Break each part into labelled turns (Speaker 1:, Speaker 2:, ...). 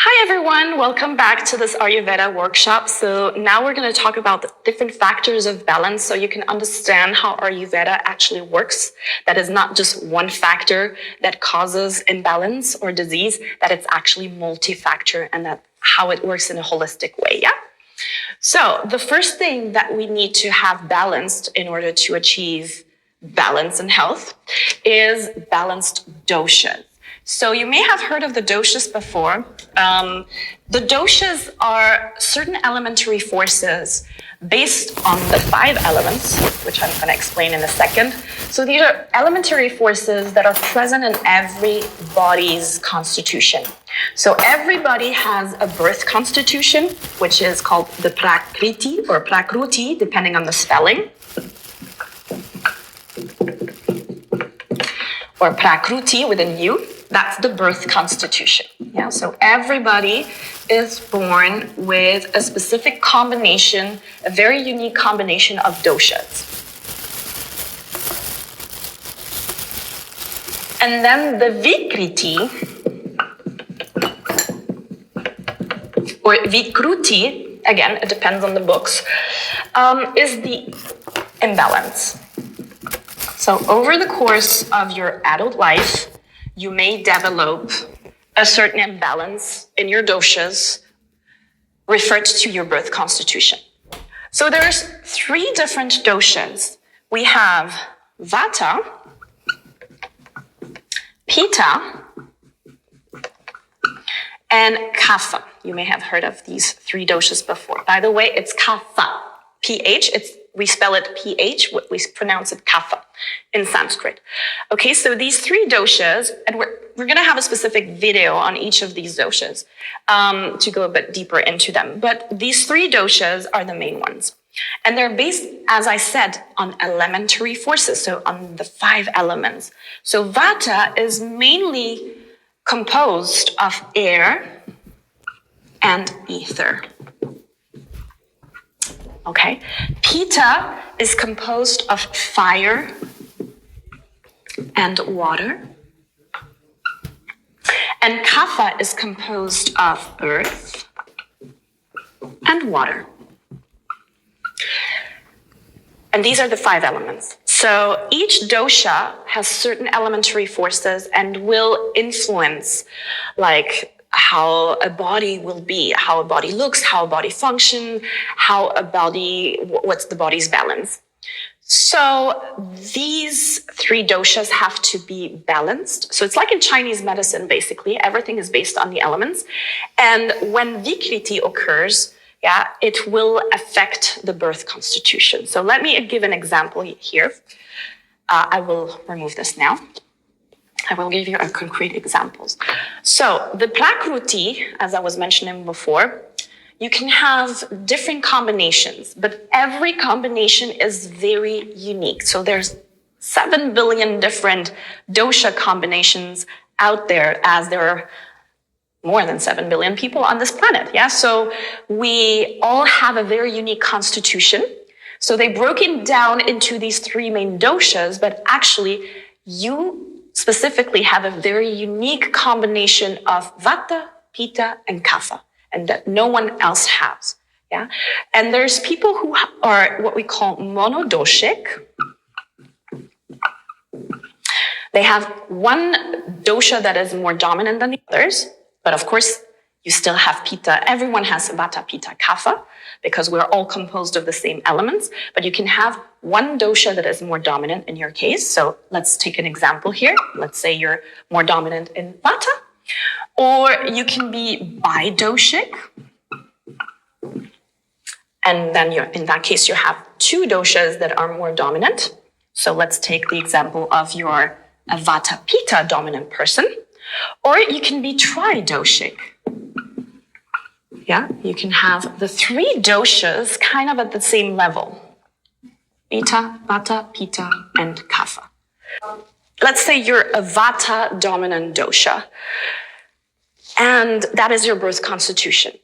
Speaker 1: Hi everyone, welcome back to this Ayurveda workshop. So now we're going to talk about the different factors of balance so you can understand how Ayurveda actually works. That is not just one factor that causes imbalance or disease, that it's actually multi-factor and that how it works in a holistic way, yeah? So the first thing that we need to have balanced in order to achieve balance and health is balanced doshas. So you may have heard of the doshas before. The doshas are certain elementary forces based on the 5 elements, which I'm going to explain in a second. So these are elementary forces that are present in every body's constitution. So everybody has a birth constitution, which is called the Prakriti or Prakruti, depending on the spelling. Or Prakruti with a U, that's the birth constitution. Yeah, so everybody is born with a specific combination, a very unique combination of doshas. And then the Vikriti, or Vikruti, again, it depends on the books, is the imbalance. So over the course of your adult life, you may develop a certain imbalance in your doshas referred to your birth constitution. So there's 3 different doshas. We have Vata, Pitta, and Kapha. You may have heard of these 3 doshas before. By the way, it's Kapha. PH, we spell it PH, we pronounce it Kapha in Sanskrit. Okay, so these 3 doshas, and we're going to have a specific video on each of these doshas to go a bit deeper into them. But these 3 doshas are the main ones. And they're based, as I said, on elementary forces, so on the 5 elements. So Vata is mainly composed of air and ether. Okay, Pitta is composed of fire and water. And Kapha is composed of earth and water. And these are the 5 elements. So each dosha has certain elementary forces and will influence, like, how a body will be, how a body looks, how a body functions, what's the body's balance. So these 3 doshas have to be balanced. So it's like in Chinese medicine, basically. Everything is based on the elements. And when Vikriti occurs, it will affect the birth constitution. So let me give an example here. I will remove this now. I will give you a concrete examples. So the Prakruti, as I was mentioning before, you can have different combinations, but every combination is very unique. So there's 7 billion different dosha combinations out there, as there are more than 7 billion people on this planet. Yeah, so we all have a very unique constitution. So they broke it down into these 3 main doshas, but actually you specifically have a very unique combination of Vata, Pitta, and Kapha, and that no one else has. Yeah, and there's people who are what we call monodoshic. They have one dosha that is more dominant than the others, but of course, you still have Pitta. Everyone has Vata, Pitta, Kapha, because we're all composed of the same elements, but you can have one dosha that is more dominant in your case. So let's take an example here. Let's say you're more dominant in Vata, or you can be bidoshic. And then in that case, you have 2 doshas that are more dominant. So let's take the example of your Vata Pitta dominant person, or you can be tridoshic. Yeah, you can have the 3 doshas kind of at the same level. Pitta, Vata, Pitta, and Kapha. Let's say you're a Vata dominant dosha, and that is your birth constitution.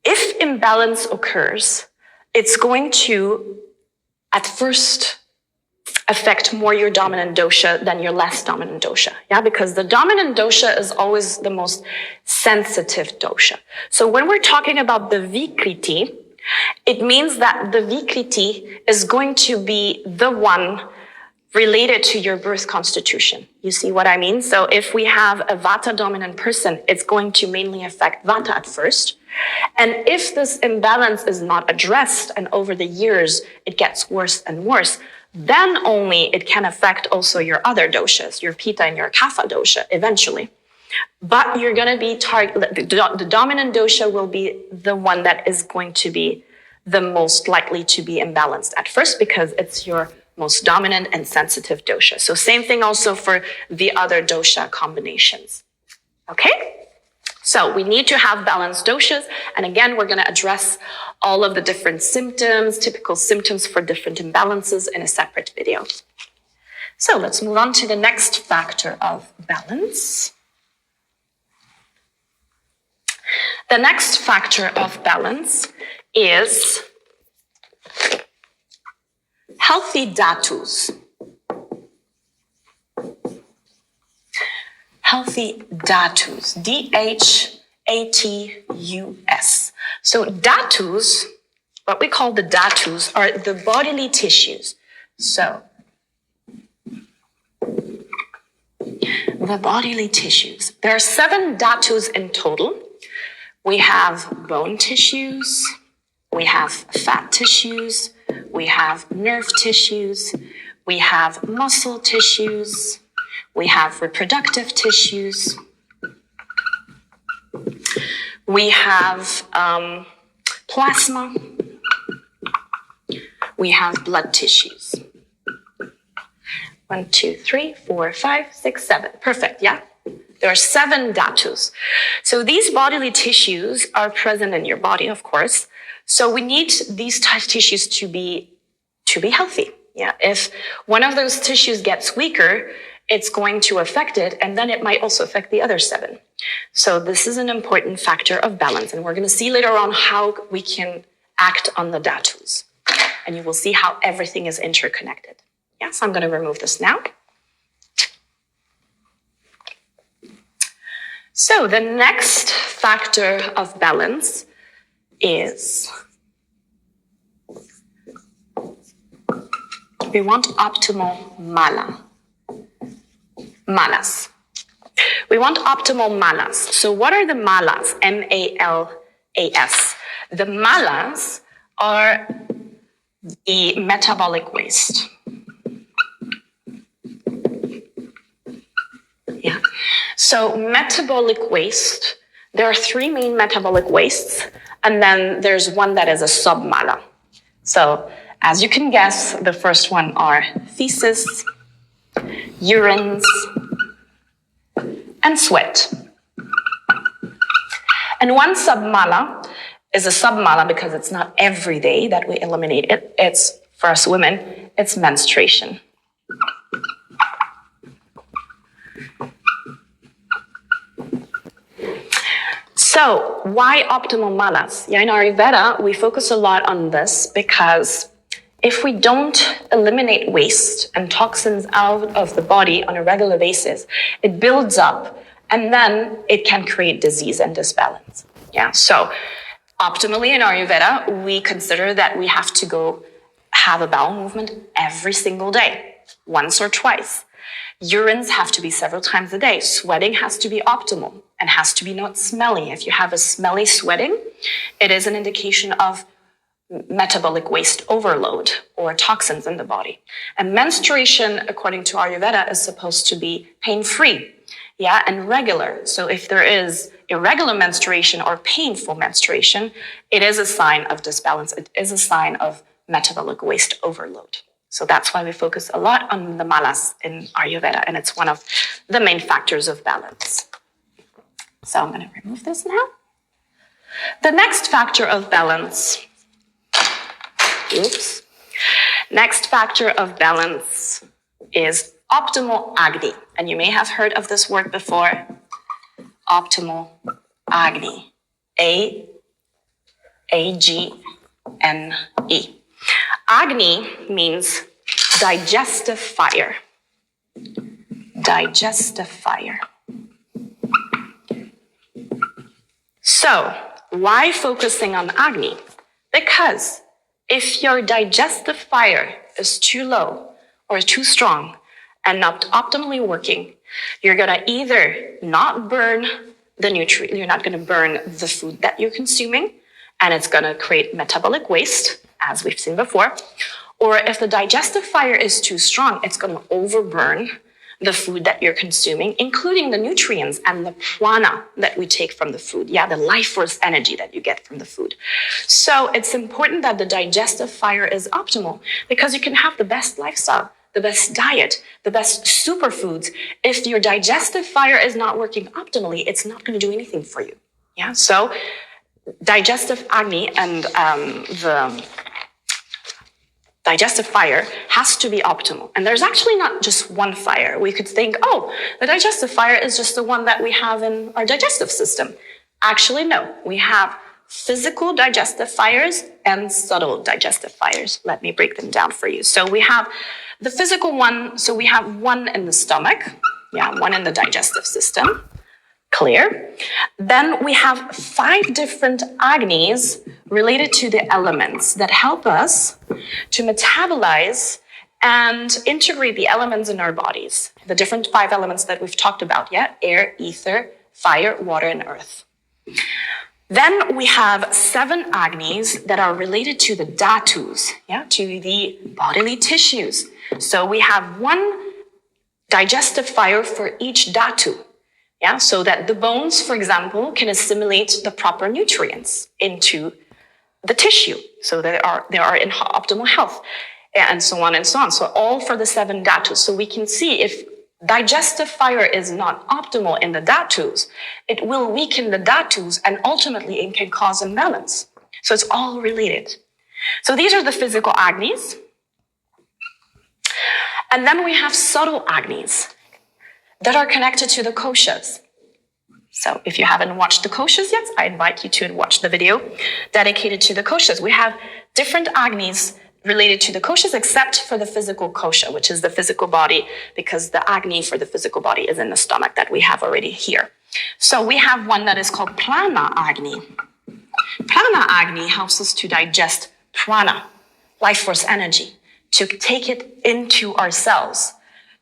Speaker 1: If imbalance occurs, it's going to, at first, affect more your dominant dosha than your less dominant dosha. Yeah, because the dominant dosha is always the most sensitive dosha. So when we're talking about the Vikriti, it means that the Vikriti is going to be the one related to your birth constitution. You see what I mean? So if we have a Vata dominant person, it's going to mainly affect Vata at first. And if this imbalance is not addressed and over the years it gets worse and worse, then only it can affect also your other doshas, your Pitta and your Kapha dosha eventually. But you're going to be the dominant dosha will be the one that is going to be the most likely to be imbalanced at first because it's your most dominant and sensitive dosha. So same thing also for the other dosha combinations. Okay? So we need to have balanced doshas. And again, we're going to address all of the different symptoms, typical symptoms for different imbalances in a separate video. So let's move on to the next factor of balance. The next factor of balance is healthy dhatus. Healthy dhatus. D-H-A-T-U-S. So dhatus, what we call the dhatus, are the bodily tissues. So the bodily tissues. There are 7 dhatus in total. We have bone tissues, we have fat tissues, we have nerve tissues, we have muscle tissues, we have reproductive tissues, we have plasma, we have blood tissues. 1, 2, 3, 4, 5, 6, 7. Perfect, yeah? There are 7 dhatus. So these bodily tissues are present in your body, of course. So we need these tissues to be healthy. Yeah. If one of those tissues gets weaker, it's going to affect it, and then it might also affect the other 7. So this is an important factor of balance, and we're going to see later on how we can act on the dhatus. And you will see how everything is interconnected. Yeah, so I'm going to remove this now. So the next factor of balance is we want optimal mala. Malas. We want optimal malas. So what are the malas? M-A-L-A-S. The malas are the metabolic waste. Yeah. So metabolic waste, there are 3 main metabolic wastes, and then there's one that is a submala. So as you can guess, the first one are feces, urines, and sweat. And one submala is a submala because it's not every day that we eliminate it. It's, for us women, it's menstruation. So why optimal malas? Yeah, in Ayurveda, we focus a lot on this because if we don't eliminate waste and toxins out of the body on a regular basis, it builds up and then it can create disease and disbalance. Yeah, so optimally in Ayurveda, we consider that we have to go have a bowel movement every single day, once or twice. Urines have to be several times a day. Sweating has to be optimal and has to be not smelly. If you have a smelly sweating, it is an indication of metabolic waste overload or toxins in the body. And menstruation, according to Ayurveda, is supposed to be pain-free, yeah, and regular. So if there is irregular menstruation or painful menstruation, it is a sign of disbalance. It is a sign of metabolic waste overload. So that's why we focus a lot on the malas in Ayurveda, and it's one of the main factors of balance. So I'm going to remove this now. The next factor of balance, next factor of balance is optimal Agni. And you may have heard of this word before, optimal Agni, A-G-N-E. Agni means digestive fire. Digestive fire. So, why focusing on Agni? Because if your digestive fire is too low or too strong and not optimally working, you're going to either not burn the nutrient, you're not going to burn the food that you're consuming, and it's going to create metabolic waste, as we've seen before. Or if the digestive fire is too strong, it's going to overburn the food that you're consuming, including the nutrients and the prana that we take from the food. Yeah, the life force energy that you get from the food. So it's important that the digestive fire is optimal, because you can have the best lifestyle, the best diet, the best superfoods. If your digestive fire is not working optimally, it's not going to do anything for you. Yeah, so digestive Agni and the digestive fire has to be optimal. And there's actually not just one fire. We could think, oh, the digestive fire is just the one that we have in our digestive system. Actually, no. We have physical digestive fires and subtle digestive fires. Let me break them down for you. So we have the physical one. So we have one in the stomach. Yeah, one in the digestive system. Clear. Then we have 5 different Agnis related to the elements that help us to metabolize and integrate the elements in our bodies. The different 5 elements that we've talked about, yeah? Air, ether, fire, water, and earth. Then we have 7 Agnis that are related to the dhatus, yeah? To the bodily tissues. So we have 1 digestive fire for each dhatu. Yeah, so that the bones, for example, can assimilate the proper nutrients into the tissue, so they are in optimal health, and so on and so on. So all for the 7 dhatus. So we can see if digestive fire is not optimal in the dhatus, it will weaken the dhatus, and ultimately it can cause imbalance. So it's all related. So these are the physical Agnis. And then we have subtle Agnis that are connected to the koshas. So if you haven't watched the koshas yet, I invite you to watch the video dedicated to the koshas. We have different Agnis related to the koshas, except for the physical kosha, which is the physical body, because the Agni for the physical body is in the stomach that we have already here. So we have one that is called Prana Agni. Prana Agni helps us to digest prana, life force energy, to take it into our cells,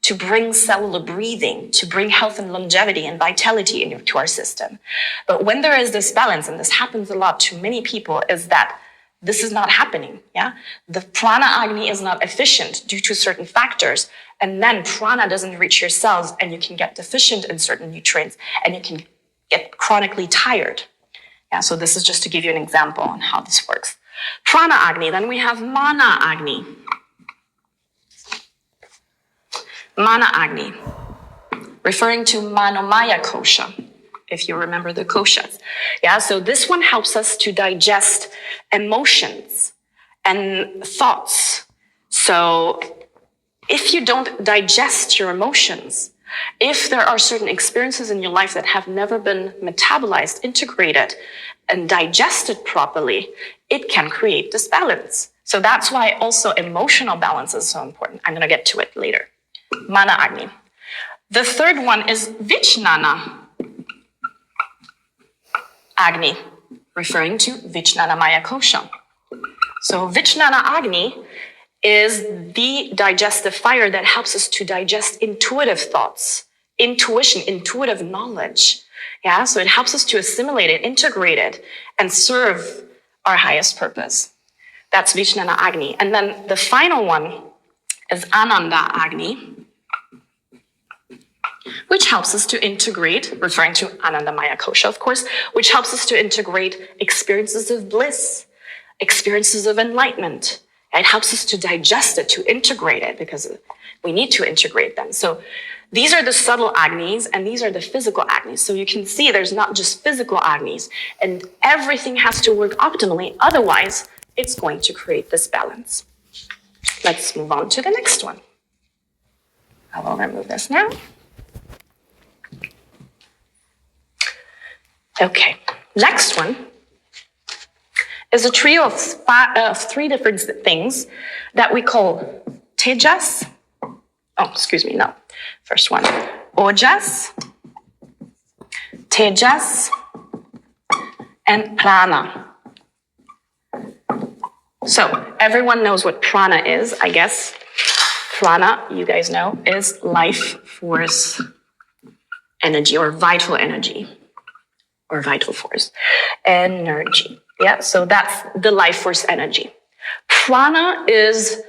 Speaker 1: to bring cellular breathing, to bring health and longevity and vitality into our system. But when there is this balance, and this happens a lot to many people, is that this is not happening, yeah? The prana agni is not efficient due to certain factors, and then prana doesn't reach your cells, and you can get deficient in certain nutrients, and you can get chronically tired. Yeah, so this is just to give you an example on how this works. Prana agni, then we have mana agni. Mana Agni, referring to Manomaya Kosha, if you remember the koshas. Yeah, so this one helps us to digest emotions and thoughts. So if you don't digest your emotions, if there are certain experiences in your life that have never been metabolized, integrated, and digested properly, it can create disbalance. So that's why also emotional balance is so important. I'm going to get to it later. Mana Agni. The third one is Vijnana Agni, referring to Vijnanamaya Kosha. So Vijnana Agni is the digestive fire that helps us to digest intuitive thoughts, intuition, intuitive knowledge. Yeah, so it helps us to assimilate it, integrate it, and serve our highest purpose. That's Vijnana Agni. And then the final one is Ananda Agni, which helps us to integrate, referring to Anandamaya Kosha, of course, which helps us to integrate experiences of bliss, experiences of enlightenment. It helps us to digest it, to integrate it, because we need to integrate them. So these are the subtle Agnis, and these are the physical Agnis. So you can see there's not just physical Agnis, and everything has to work optimally. Otherwise, it's going to create this balance. Let's move on to the next one. I will remove this now. Okay, next one is a trio of 3 different things that we call Tejas. Oh, excuse me, no. First one. Ojas, Tejas, and Prana. So everyone knows what prana is, I guess. Prana, you guys know, is life force energy or vital energy or vital force energy. Yeah, so that's the life force energy. Prana is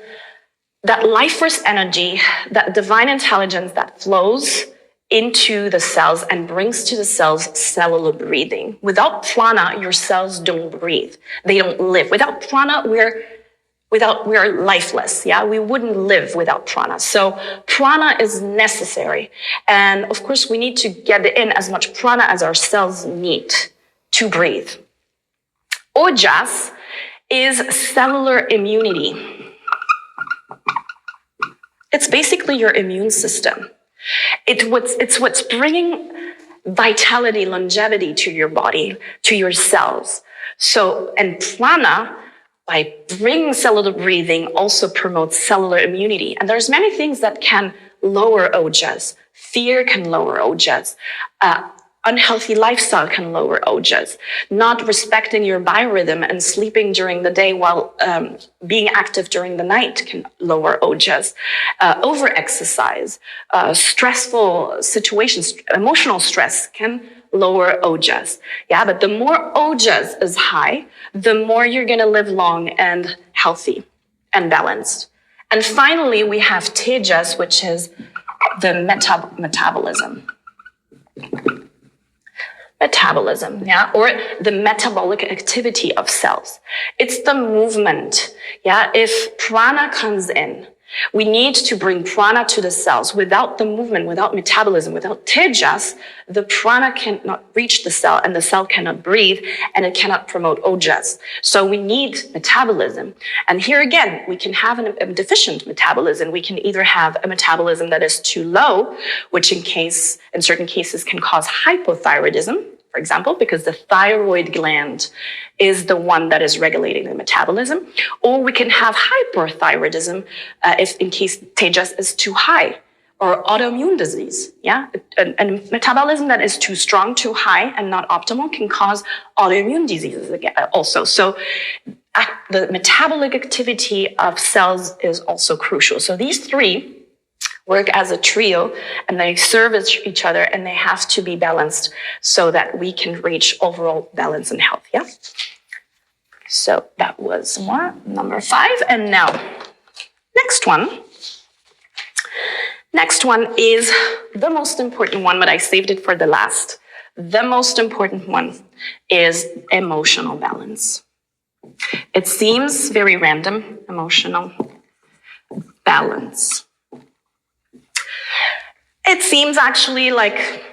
Speaker 1: that life force energy, that divine intelligence that flows into the cells and brings to the cells cellular breathing. Without prana, your cells don't breathe. They don't live. Without prana, we're lifeless. Yeah, we wouldn't live without prana. So prana is necessary. And of course, we need to get in as much prana as our cells need to breathe. Ojas is cellular immunity. It's basically your immune system. It's what's bringing vitality, longevity to your body, to your cells. So, and prana, by bringing cellular breathing, also promotes cellular immunity. And there's many things that can lower ojas. Fear can lower ojas. Unhealthy lifestyle can lower ojas. Not respecting your biorhythm and sleeping during the day while being active during the night can lower ojas. Over-exercise, stressful situations, emotional stress can lower ojas. Yeah, but the more ojas is high, the more you're going to live long and healthy and balanced. And finally, we have tejas, which is the metabolism. Metabolism, yeah, or the metabolic activity of cells. It's the movement, yeah. If prana comes in, we need to bring prana to the cells. Without the movement, without metabolism, without tejas, the prana cannot reach the cell and the cell cannot breathe and it cannot promote ojas. So we need metabolism. And here again, we can have a deficient metabolism. We can either have a metabolism that is too low, which in certain cases can cause hypothyroidism, for example, because the thyroid gland is the one that is regulating the metabolism. Or we can have hyperthyroidism if in case tejas is too high, or autoimmune disease. Yeah, and metabolism that is too strong, too high, and not optimal can cause autoimmune diseases again also. So the metabolic activity of cells is also crucial. So these three work as a trio and they serve each other and they have to be balanced so that we can reach overall balance and health. Yeah. So that was number 5. And now, next one. Next one is the most important one, but I saved it for the last. The most important one is emotional balance. It seems very random, emotional balance. It seems actually like,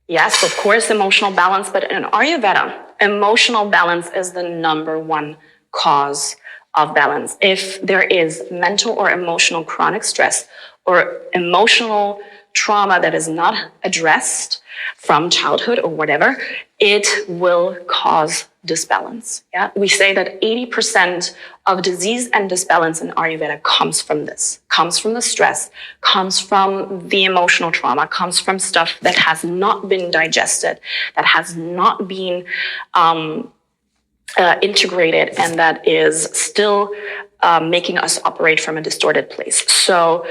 Speaker 1: yes, of course, emotional balance, but in Ayurveda, emotional balance is the number one cause of balance. If there is mental or emotional chronic stress or emotional trauma that is not addressed from childhood or whatever, it will cause disbalance. Yeah, we say that 80% of disease and disbalance in Ayurveda comes from this, comes from the stress, comes from the emotional trauma, comes from stuff that has not been digested, that has not been integrated, and that is still making us operate from a distorted place. So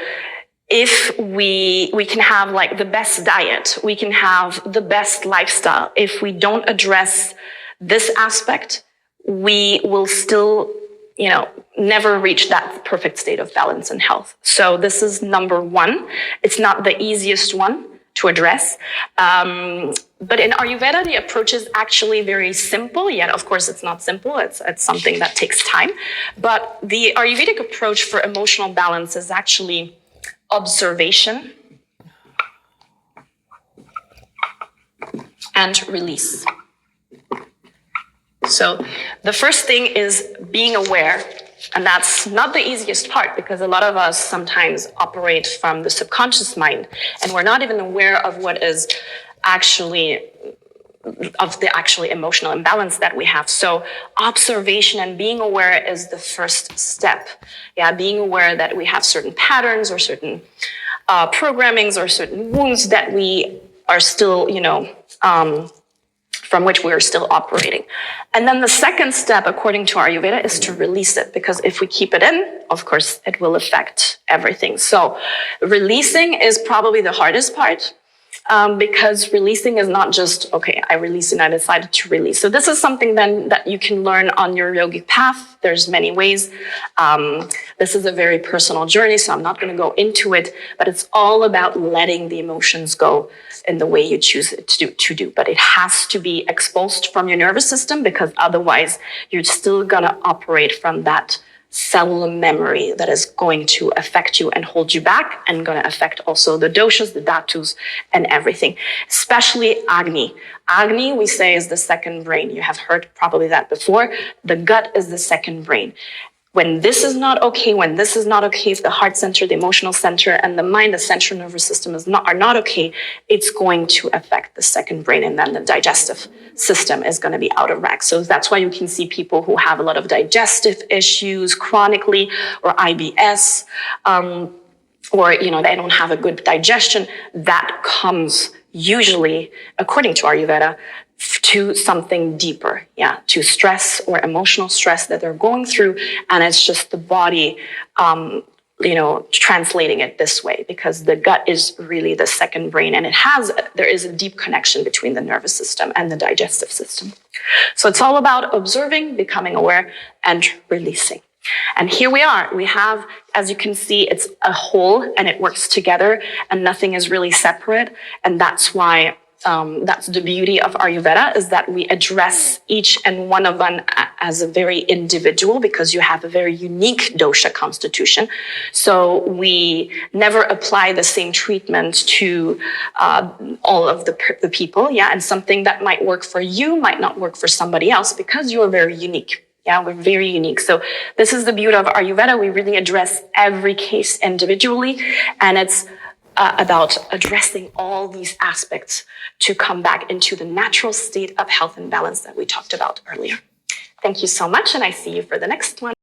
Speaker 1: if we can have like the best diet, we can have the best lifestyle. If we don't address this aspect, we will still, never reach that perfect state of balance and health. So this is number one. It's not the easiest one to address. But in Ayurveda, the approach is actually very simple. Yet, of course, it's not simple. It's something that takes time. But the Ayurvedic approach for emotional balance is actually observation and release. So the first thing is being aware, and that's not the easiest part because a lot of us sometimes operate from the subconscious mind and we're not even aware of what is actually of the actually emotional imbalance that we have. So observation and being aware is the first step. Yeah, being aware that we have certain patterns or certain programmings or certain wounds that we are still, from which we are still operating. And then the second step, according to Ayurveda, is to release it, because if we keep it in, of course, it will affect everything. So releasing is probably the hardest part. Because releasing is not just, okay, I release and I decided to release. So this is something then that you can learn on your yogic path. There's many ways. This is a very personal journey, so I'm not going to go into it, but it's all about letting the emotions go in the way you choose it to do. But it has to be exposed from your nervous system, because otherwise you're still going to operate from that cellular memory that is going to affect you and hold you back, and going to affect also the doshas, the dhatus, and everything, especially Agni. Agni, we say, is the second brain. You have heard probably that before. The gut is the second brain. When this is not okay, if the heart center, the emotional center, and the mind, the central nervous system are not okay, it's going to affect the second brain, and then the digestive system is going to be out of whack. So that's why you can see people who have a lot of digestive issues chronically, or IBS, or they don't have a good digestion. That comes usually, according to Ayurveda, to something deeper, to stress or emotional stress that they're going through, and it's just the body, translating it this way, because the gut is really the second brain, and there is a deep connection between the nervous system and the digestive system. So it's all about observing, becoming aware, and releasing. And here we are. We have, as you can see, it's a whole, and it works together, and nothing is really separate, and that's why. That's the beauty of Ayurveda, is that we address each and one of them as a very individual, because you have a very unique dosha constitution. So we never apply the same treatment to all of the people. And something that might work for you might not work for somebody else, because you are very unique. We're very unique. So this is the beauty of Ayurveda. We really address every case individually, and it's about addressing all these aspects to come back into the natural state of health and balance that we talked about earlier. Thank you so much, and I see you for the next one.